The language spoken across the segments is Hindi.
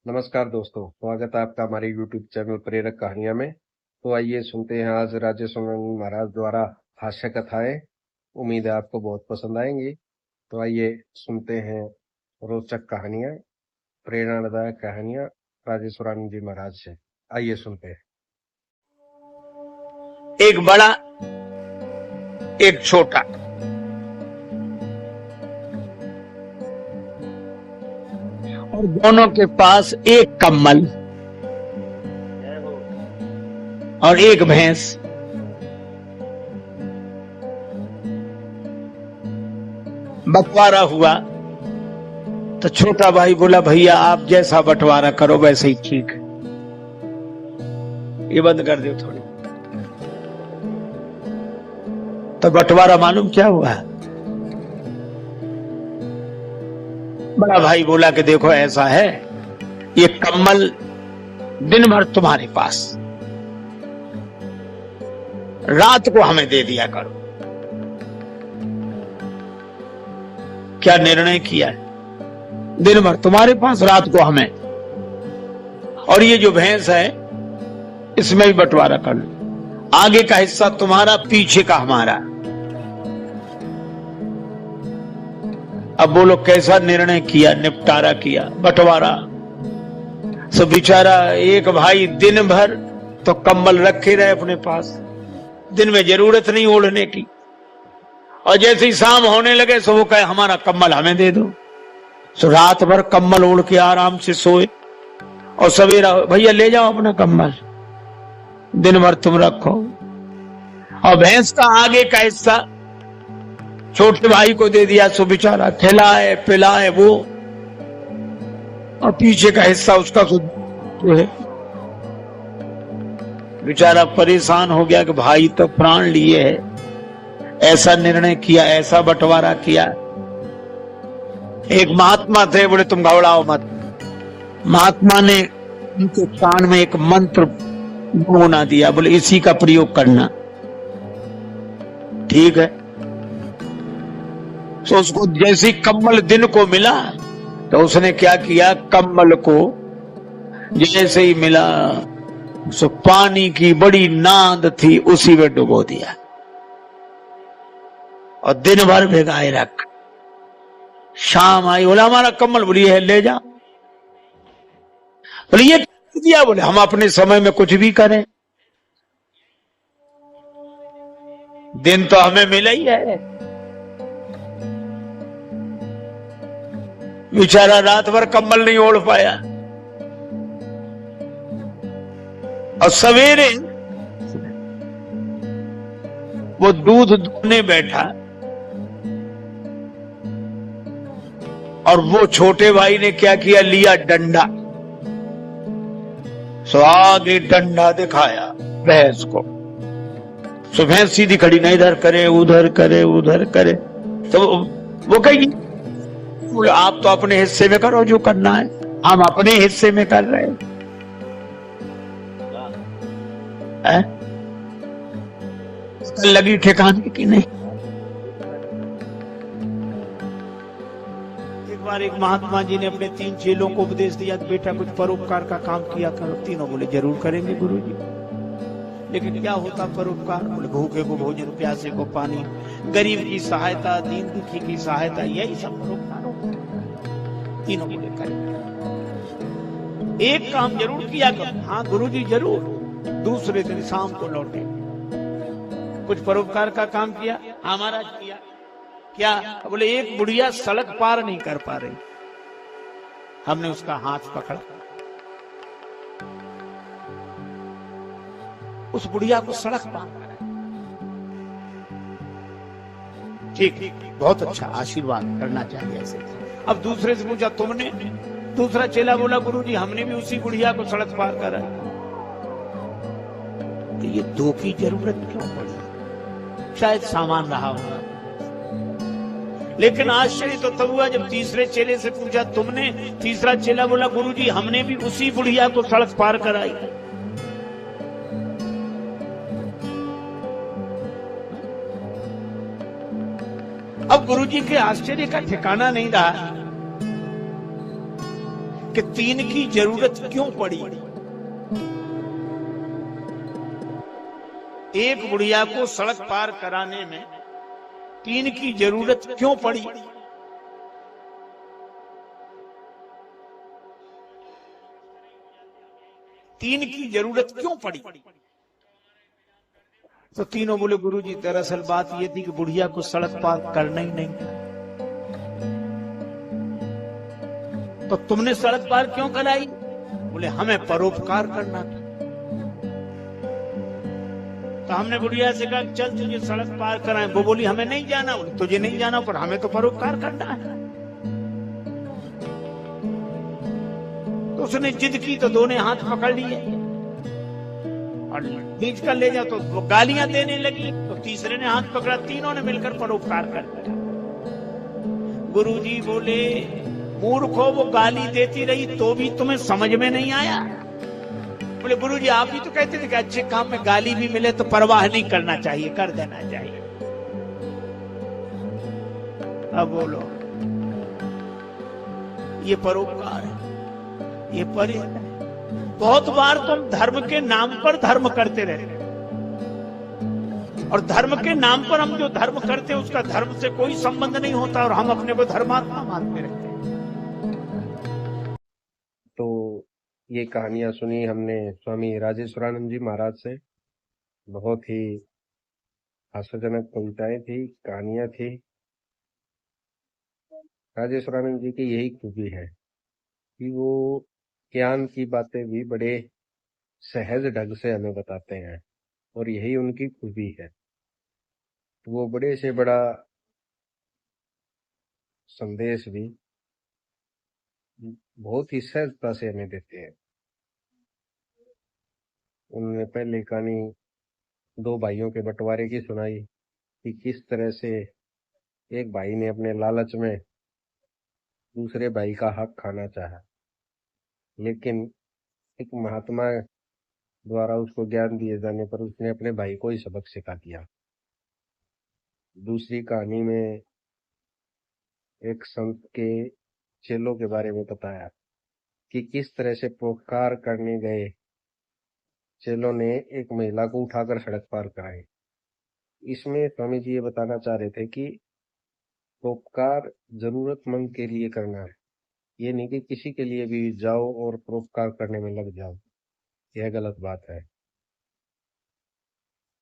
नमस्कार दोस्तों, स्वागत है आपका हमारे YouTube चैनल प्रेरक कहानियां में। तो आइए सुनते हैं आज राजेश स्वामी महाराज द्वारा हास्य कथाएं। उम्मीद है आपको बहुत पसंद आएंगी। तो आइए सुनते हैं रोचक कहानियां, प्रेरणादायक कहानियां राजेश्वरानंद जी महाराज से। आइए सुनते हैं। एक बड़ा एक छोटा, और दोनों के पास एक कम्बल और एक भैंस। बंटवारा हुआ तो छोटा भाई बोला, भैया आप जैसा बंटवारा करो वैसे ही ठीक है। ये बंद कर दो थोड़ी। तो बंटवारा मालूम क्या हुआ? बड़ा भाई बोला कि देखो ऐसा है, ये कम्बल दिन भर तुम्हारे पास, रात को हमें दे दिया करो। क्या निर्णय किया है? दिन भर तुम्हारे पास, रात को हमें। और ये जो भैंस है इसमें भी बंटवारा कर लो। आगे का हिस्सा तुम्हारा, पीछे का हमारा। अब बोलो कैसा निर्णय किया, निपटारा किया, बंटवारा। सो बेचारा एक भाई दिन भर तो कंबल रखे रहे अपने पास, दिन में जरूरत नहीं ओढ़ने की, और जैसे ही शाम होने लगे सो वो कहे हमारा कंबल हमें दे दो। सो रात भर कंबल ओढ़ के आराम से सोए, और सवेरा भैया ले जाओ अपना कंबल, दिन भर तुम रखो। और भैंस का आगे का हिस्सा छोटे भाई को दे दिया, सो बेचारा खिलाए पिलाए वो, और पीछे का हिस्सा उसका जो है। बेचारा परेशान हो गया कि भाई तो प्राण लिए है, ऐसा निर्णय किया, ऐसा बंटवारा किया। एक महात्मा थे, बोले तुम घबराओ मत। महात्मा ने उनके कान में एक मंत्र गुनगुना दिया, बोले इसी का प्रयोग करना, ठीक है। तो उसको जैसे ही कंबल दिन को मिला तो उसने क्या किया, कंबल को जैसे ही मिला सो पानी की बड़ी नाद थी उसी में डुबो दिया, और दिन भर भिगाए रख। शाम आई, बोला हमारा कंबल, बोली है ले जा। बोले ये दिया, बोले हम अपने समय में कुछ भी करें, दिन तो हमें मिला ही है। बेचारा रात भर कंबल नहीं ओढ़ पाया, और सवेरे वो दूध दूहने बैठा, और वो छोटे भाई ने क्या किया, लिया डंडा। सो आगे डंडा दिखाया भैंस को। सो भैंस सीधी खड़ी, नहीं इधर करे उधर करे उधर करे। तो वो कहेगी, बोले आप तो अपने हिस्से में करो जो करना है, हम अपने हिस्से में कर रहे हैं। लगी ठिकाने की नहीं। एक बार एक महात्मा जी ने अपने 3 चेलों को उपदेश दिया कि बेटा कुछ परोपकार का काम किया करो। तीनों बोले जरूर करेंगे गुरुजी। लेकिन क्या होता परोपकार? बोले भूखे को भोजन, प्यासे को पानी, गरीब की सहायता, दीन दुखी की सहायता, यही सब परोपकार होता है। तीनों बोले करेंगे। एक काम जरूर किया करो। हाँ गुरुजी जरूर। दूसरे दिन शाम को लौटे, कुछ परोपकार का काम किया। हमारा किया क्या? बोले एक बुढ़िया सड़क पार नहीं कर पा रही, हमने उसका हाथ पकड़ा, उस बुढ़िया को सड़क पार कराया। ठीक, बहुत अच्छा, आशीर्वाद करना चाहिए ऐसे। अब दूसरे से पूछा तुमने? दूसरा चेला बोला गुरुजी हमने भी उसी बुढ़िया को सड़क पार कराया। तो ये 2 की जरूरत क्यों पड़ी? शायद सामान रहा होगा। लेकिन आश्चर्य तो तब हुआ जब तीसरे चेले से पूछा तुमने? तीसरा चेला बोला गुरुजी हमने भी उसी बुढ़िया को सड़क पार कराई। अब गुरुजी के आश्चर्य का ठिकाना नहीं रहा कि 3 की जरूरत क्यों पड़ी। एक बुढ़िया को सड़क पार कराने में 3 की जरूरत क्यों पड़ी। तीन की जरूरत क्यों पड़ी। तो तीनों बोले गुरुजी दरअसल बात ये थी कि बुढ़िया को सड़क पार करना ही नहीं था। तो तुमने सड़क पार क्यों कराई। बोले हमें परोपकार करना था। तो हमने बुढ़िया से कहा चल तुझे सड़क पार कराएं। वो बोली हमें नहीं जाना। बोले तुझे नहीं जाना पर हमें तो परोपकार करना है। तो उसने जिद की तो दोनों हाथ पकड़ लिए और खींच कर ले जाओ। तो वो गालियां देने लगी तो तीसरे ने हाथ पकड़ा। तीनों ने मिलकर परोपकार कर दिया। गुरुजी बोले मूर्खो वो गाली देती रही तो भी तुम्हें समझ में नहीं आया। बोले गुरुजी आप ही तो कहते थे कि अच्छे काम में गाली भी मिले तो परवाह नहीं करना चाहिए, कर देना चाहिए। अब बोलो ये परोपकार है, ये परिण है। बहुत बार तुम धर्म के नाम पर धर्म करते रहते और धर्म के नाम पर हम जो धर्म करते हैं उसका धर्म से कोई संबंध नहीं होता और हम अपने को धर्मात्मा मानते रहते हैं। तो ये कहानियां सुनी हमने स्वामी राजेश्वरानंद जी महाराज से। बहुत ही हास्यजनक कविताएं थी, कहानियां थी। राजेश्वरानंद जी की यही खूबी है कि वो ज्ञान की बातें भी बड़े सहज ढंग से हमें बताते हैं और यही उनकी खूबी है। वो बड़े से बड़ा संदेश भी बहुत ही सहजता से हमें देते हैं। उन्होंने पहले कहानी 2 भाइयों के बंटवारे की सुनाई कि किस तरह से एक भाई ने अपने लालच में दूसरे भाई का हक खाना चाहा, लेकिन एक महात्मा द्वारा उसको ज्ञान दिए जाने पर उसने अपने भाई को ही सबक सिखा दिया। दूसरी कहानी में एक संत के चेलों के बारे में बताया कि किस तरह से परोपकार करने गए चेलों ने एक महिला को उठाकर सड़क पार कराई। इसमें स्वामी जी ये बताना चाह रहे थे कि परोपकार जरूरतमंद के लिए करना है, ये नहीं कि किसी के लिए भी जाओ और परोपकार करने में लग जाओ, यह गलत बात है।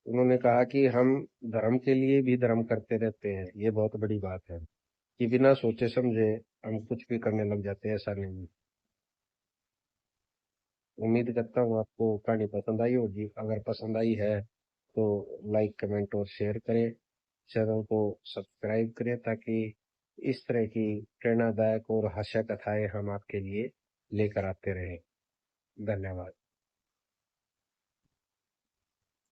उन्होंने कहा कि हम धर्म के लिए भी धर्म करते रहते हैं, ये बहुत बड़ी बात है कि बिना सोचे समझे हम कुछ भी करने लग जाते हैं, ऐसा नहीं। उम्मीद करता हूँ आपको कहानी पसंद आई होगी। अगर पसंद आई है तो लाइक, कमेंट और शेयर करें। चैनल को सब्सक्राइब करें ताकि इस तरह की प्रेरणादायक और हास्य कथाएं हम आपके लिए लेकर आते रहें। धन्यवाद।